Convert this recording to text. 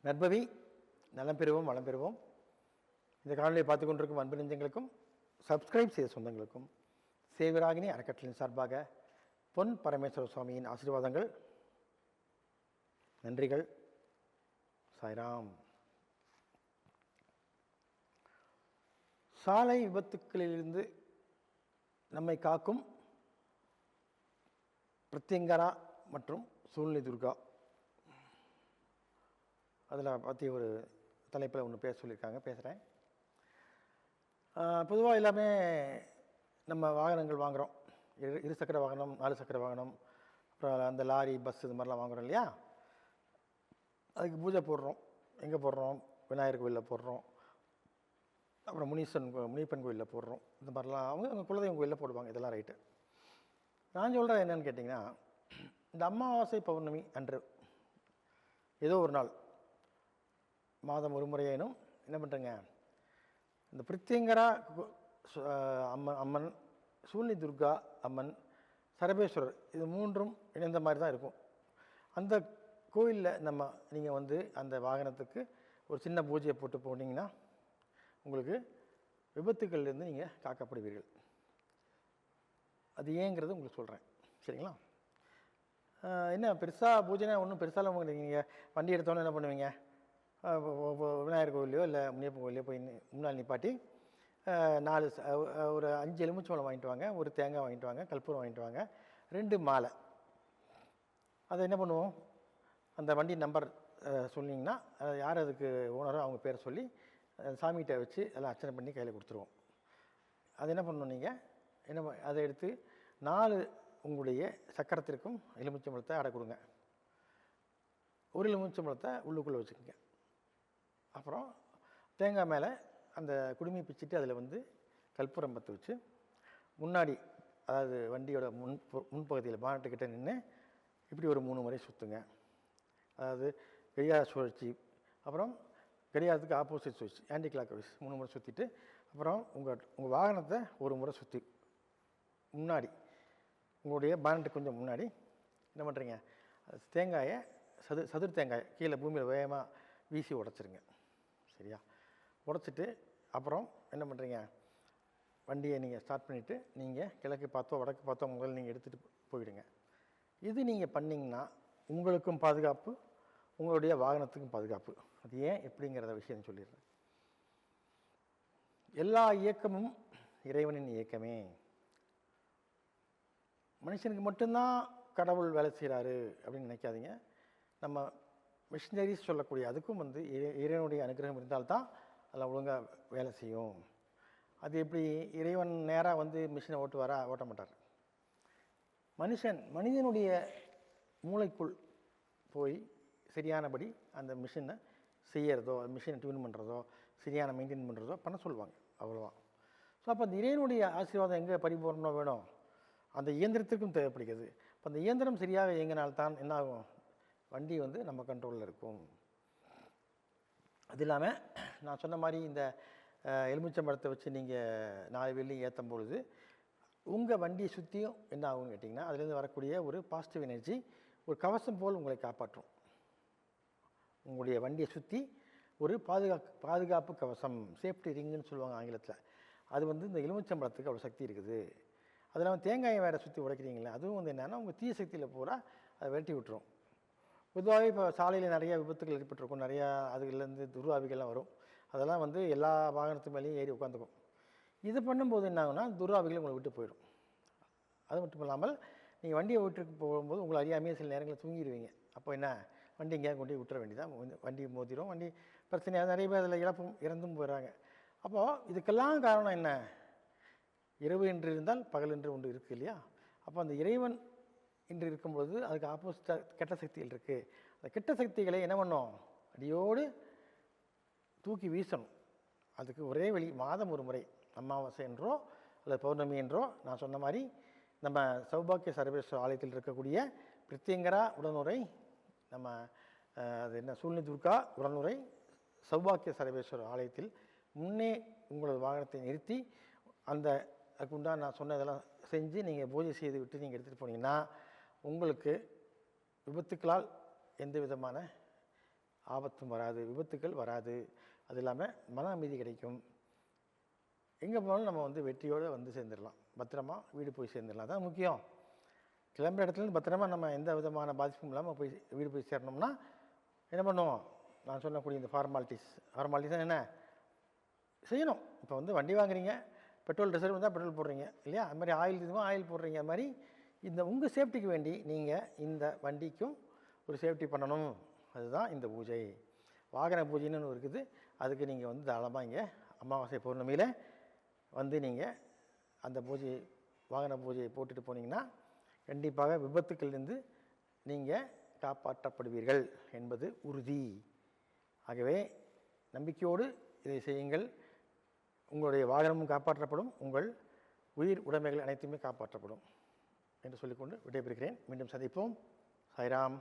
நற்பவி நலம் பெறுவோம் வளம் பெறுவோம். இந்த காணொலியை பார்த்து கொண்டிருக்கும் அன்பு நெஞ்சங்களுக்கும் சப்ஸ்கிரைப் செய்த சொந்தங்களுக்கும் சேவராகினி அறக்கட்டளையின் சார்பாக பொன் பரமேஸ்வர சுவாமியின் ஆசீர்வாதங்கள், நன்றிகள். சாய்ராம். சாலை விபத்துக்களிலிருந்து நம்மை காக்கும் பிரத்யங்கரா மற்றும் சூழ்நிலை துர்கா, அதில் பற்றி ஒரு தலைப்பில் ஒன்று பேச சொல்லியிருக்காங்க, பேசுகிறேன். பொதுவாக எல்லாமே நம்ம வாகனங்கள் வாங்குகிறோம், இருசக்கர வாகனம், 4 சக்கர வாகனம், அப்புறம் அந்த லாரி, பஸ், இது மாதிரிலாம் வாங்குகிறோம் இல்லையா? அதுக்கு பூஜை போடுறோம். எங்கே போடுறோம்? விநாயகர் கோயிலில் போடுறோம், அப்புறம் முனிப்பன் கோயிலில் போடுறோம். இந்த மாதிரிலாம் அவங்க குலதெய்வம் கோயிலில் போடுவாங்க. இதெல்லாம் ரைட்டு. நான் சொல்கிறேன் என்னென்னு கேட்டிங்கன்னா, இந்த அமாவாசை பௌர்ணமி அன்று ஏதோ ஒரு நாள், மாதம் ஒரு முறையேனும் என்ன பண்ணுறேங்க, இந்த பிரித்தியங்கரா அம்மன், சூழ்நிலை துர்கா அம்மன், சரபேஸ்வரர், இது மூன்றும் இணைந்த மாதிரி தான் இருக்கும். அந்த கோயிலில் நீங்கள் வந்து அந்த வாகனத்துக்கு ஒரு சின்ன பூஜையை போட்டு போனீங்கன்னா உங்களுக்கு விபத்துக்கள்லேருந்து நீங்கள் காக்கப்படுவீர்கள். அது ஏங்கிறது உங்களுக்கு சொல்கிறேன், சரிங்களா? என்ன பெருசாக பூஜைனா ஒன்றும் பெருசாக உங்களுக்கு நீங்கள் வண்டி எடுத்தோன்னே என்ன பண்ணுவீங்க, விநாயகர் கோயிலையோ இல்லை முனியப்பன் கோயிலையோ போய் முன்னாள் நிப்பாட்டி 4 ஒரு 5 எலுமிச்சம்பழம் வாங்கிட்டு வாங்க, ஒரு தேங்காய் வாங்கிட்டு வாங்க, கற்பூரம் வாங்கிட்டு வாங்க, 2 மாலை. அதை என்ன பண்ணுவோம், அந்த வண்டி நம்பர் சொன்னீங்கன்னா யார் அதுக்கு ஓனரோ அவங்க பேரை சொல்லி சாமிகிட்ட வச்சு எல்லாம் அர்ச்சனை பண்ணி கையில் கொடுத்துருவோம். அது என்ன பண்ணணும், நீங்கள் அதை எடுத்து 4 உங்களுடைய சக்கரத்திற்கும் எலுமிச்சம்பழத்தை அடை கொடுங்க. ஒரு எலுமிச்சம்பழத்தை உள்ளுக்குள்ளே வச்சுக்கோங்க. அப்புறம் தேங்காய் மேலே அந்த குடுமி பிச்சுட்டு அதில் வந்து கற்பூரம் பற்ற வச்சு முன்னாடி, அதாவது வண்டியோட முன்பகுதியில் பானட்டுக்கிட்ட நின்று இப்படி ஒரு 3 முறை சுற்றுங்க. அதாவது கடிகார சுழற்சி, அப்புறம் கடிகாரத்துக்கு ஆப்போசிட் சுவிட்ச், ஆன்டி கிளாக் வைஸ் 3 முறை சுற்றிட்டு, அப்புறம் உங்கள் வாகனத்தை ஒரு முறை சுற்றி முன்னாடி உங்களுடைய பானட்டுக்கு கொஞ்சம் முன்னாடி என்ன பண்ணுறீங்க, தேங்காயை சதுர் தேங்காயை கீழே பூமியில் வேகமாக வீசி உடச்சிருங்க. சரியா? உடச்சிட்டு அப்புறம் என்ன பண்ணுறீங்க, வண்டியை நீங்கள் ஸ்டார்ட் பண்ணிவிட்டு நீங்கள் கிழக்கு பார்த்தோ வடக்கு பார்த்தோ முதல்ல நீங்கள் எடுத்துகிட்டு போயிடுங்க. இது நீங்கள் பண்ணிங்கன்னா உங்களுக்கும் பாதுகாப்பு, உங்களுடைய வாகனத்துக்கும் பாதுகாப்பு. அது ஏன் எப்படிங்கிறத விஷயம் சொல்லிடுறேன். எல்லா இயக்கமும் இறைவனின் இயக்கமே. மனுஷனுக்கு மட்டும்தான் கடவுள் வேலை செய்கிறாரு அப்படின்னு நினைக்காதீங்க. நம்ம மிஷினரிஸ் சொல்லக்கூடிய அதுக்கும் வந்து இறைவனுடைய அனுகிரகம் இருந்தால்தான் அதில் ஒழுங்காக வேலை செய்யும். அது எப்படி, இறைவன் நேராக வந்து மிஷினை ஓட்ட மாட்டார். மனிதனுடைய மூளைக்குள் போய் சரியானபடி அந்த மிஷினை செய்கிறதோ, மிஷினை டியூன் பண்ணுறதோ, சரியான மெயின்டைன் பண்ணுறதோ பண்ண சொல்லுவாங்க, அவ்வளோதான். ஸோ அப்போ அந்த இறைவனுடைய ஆசீர்வாதம் எங்கே பரிபூர்ணமாக வேணும், அந்த இயந்திரத்துக்கும் தேவைப்படுகிறது. இப்போ அந்த இயந்திரம் சரியாக இயங்கினால்தான் என்ன ஆகும், வண்டி வந்து நம்ம கண்ட்ரோலில் இருக்கும். அது இல்லாமல் நான் சொன்ன மாதிரி இந்த எலுமிச்சம்பழத்தை வச்சு நீங்கள் 4 வீலையும் ஏற்றும் பொழுது உங்கள் வண்டியை சுற்றியும் என்ன ஆகும்னு கேட்டிங்கன்னா, அதுலேருந்து வரக்கூடிய ஒரு பாசிட்டிவ் எனர்ஜி ஒரு கவசம் போல் உங்களை காப்பாற்றும். உங்களுடைய வண்டியை சுற்றி ஒரு பாதுகாப்பு கவசம், சேஃப்டி ரிங்குன்னு சொல்லுவாங்க ஆங்கிலத்தில். அது வந்து இந்த எலுமிச்சம்பழத்துக்கு அவ்வளோ சக்தி இருக்குது. அது இல்லாமல் தேங்காயை வேறு சுற்றி உடைக்கிறீங்களே, அதுவும் வந்து என்னென்னா உங்கள் தீய சக்தியில் பூரா அதை விரட்டி விட்டுரும். பொதுவாகவே இப்போ சாலையில் நிறைய விபத்துகள் ஏற்பட்டிருக்கும், நிறையா அதுலேருந்து துர்வாவிகள்லாம் வரும். அதெல்லாம் வந்து எல்லா வாகனத்து மேலேயும் ஏறி உட்காந்துக்கும். இது பண்ணும்போது என்ன ஆகுனா துர்வாவிகள் உங்களை விட்டு போயிடும். அது மட்டும் இல்லாமல் நீங்கள் வண்டியை விட்டுட்டு போகும்போது உங்களை அறியாமையே சில நேரங்களில் தூங்கிடுவீங்க. அப்போ என்ன, வண்டி எங்கேயாவது கொண்டு விட்டுற வேண்டியதான், வண்டி மோதிரும், வண்டி பிரச்சனையாக நிறைய பேர் அதில் இறந்தும் போயிடுறாங்க. அப்போது இதுக்கெல்லாம் காரணம் என்ன, இரவு என்று இருந்தால் பகல் என்று ஒன்று இருக்குது இல்லையா? அப்போ அந்த இறைவன் இன்று இருக்கும்பொழுது அதுக்கு ஆப்போசிட்டாக கெட்ட சக்திகள் இருக்குது. அந்த கெட்ட சக்திகளை என்ன பண்ணோம், அடியோடு தூக்கி வீசணும். அதுக்கு ஒரே வழி, மாதம் ஒரு முறை அமாவாசை என்றோ அல்லது பௌர்ணமி என்றோ நான் சொன்ன மாதிரி நம்ம சௌபாக்கிய சரபேஸ்வரர் ஆலயத்தில் இருக்கக்கூடிய பிரித்தியங்கரா உடனுரை, நம்ம அது என்ன சூழ்நிலை துர்கா உடனுரை சௌபாக்கிய சரபேஸ்வரர் ஆலயத்தில் முன்னே உங்களது வாகனத்தை நிறுத்தி அதுக்கு உண்டான நான் சொன்னதெல்லாம் செஞ்சு நீங்கள் பூஜை செய்து விட்டு நீங்கள் எடுத்துகிட்டு போனீங்கன்னா உங்களுக்கு விபத்துக்களால் எந்த விதமான ஆபத்தும் வராது, விபத்துக்கள் வராது. அது இல்லாமல் மன அமைதி கிடைக்கும். எங்கே போனாலும் நம்ம வந்து வெற்றியோடு வந்து சேர்ந்துடலாம், பத்திரமா வீடு போய் சேர்ந்துடலாம். அதான் முக்கியம். கிளம்புற இடத்துலேருந்து பத்திரமா நம்ம எந்த விதமான பாதிப்பும் இல்லாமல் போய் வீடு போய் சேரணும்னா என்ன பண்ணுவோம்? நான் சொல்லக்கூடிய இந்த ஃபார்மாலிட்டிஸ் என்ன செய்யணும்? இப்போ வந்து வண்டி வாங்குறீங்க, பெட்ரோல் ரிசர்வ் இருந்தால் பெட்ரோல் போடுறீங்க இல்லையா? அது மாதிரி ஆயில் இதுவும் ஆயில் போடுறீங்க. அது மாதிரி இந்த உங்கள் சேஃப்டிக்கு வேண்டி நீங்கள் இந்த வண்டிக்கும் ஒரு சேஃப்டி பண்ணணும். அதுதான் இந்த பூஜை. வாகன பூஜைன்னு ஒன்று இருக்குது. அதுக்கு நீங்கள் வந்து தாராளமாக இங்கே அமாவாசை பௌர்ணமியில் வந்து நீங்கள் அந்த வாகன பூஜையை போட்டுட்டு போனீங்கன்னா கண்டிப்பாக விபத்துக்களிலிருந்து நீங்கள் காப்பாற்றப்படுவீர்கள் என்பது உறுதி. ஆகவே நம்பிக்கையோடு இதை செய்யுங்கள். உங்களுடைய வாகனமும் காப்பாற்றப்படும், உங்கள் உயிர் உடைமைகள் அனைத்துமே காப்பாற்றப்படும் என்று சொல்லிக்கொண்டு விடைபெறுகிறேன். மீண்டும் சந்திப்போம். சாய்ராம்.